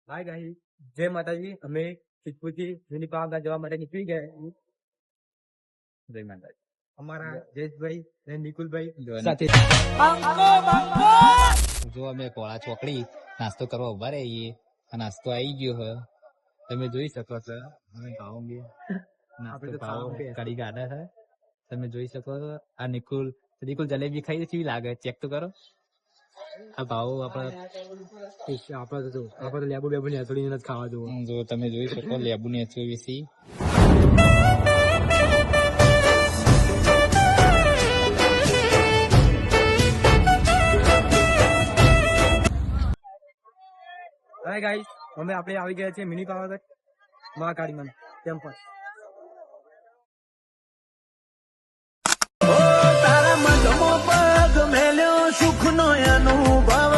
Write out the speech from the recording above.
Hi guys, જય માતાજી. અમે સિદ્ધપુરથી મિની પાવાગઢ જવા માટે નીકળી ગયા. જય માતાજી. અમારા જયેશભાઈ અને નિકુલભાઈ સાથે જો અમે કોળા ચોકડી નાસ્તો કરવા ઉભા રહીએ. આ નાસ્તો આવી ગયો હે, તમે જોઈ શકો છો. અમે ખાઓગે નાસ્તો ખાઓ કડી ગાડા છે, તમે જોઈ શકો છો. આ નિકુલ જલેબી ખાઈ કેવી લાગે ચેક તો કરો. આ ભાવ આપડે તો લેબુ બેબુ ની હથોડી નથી ખાવા જવું. જો તમે જોઈ શકો લેબુ ની હથોડી વિશે. હાય ગાઈસ, અમે આપણે આવી ગયા છીએ મિની પાવાગઢ મહાકાળી માં ટેમ્પલ. તારા મધમો પગ મેલ્યો સુખ નો અનુભવ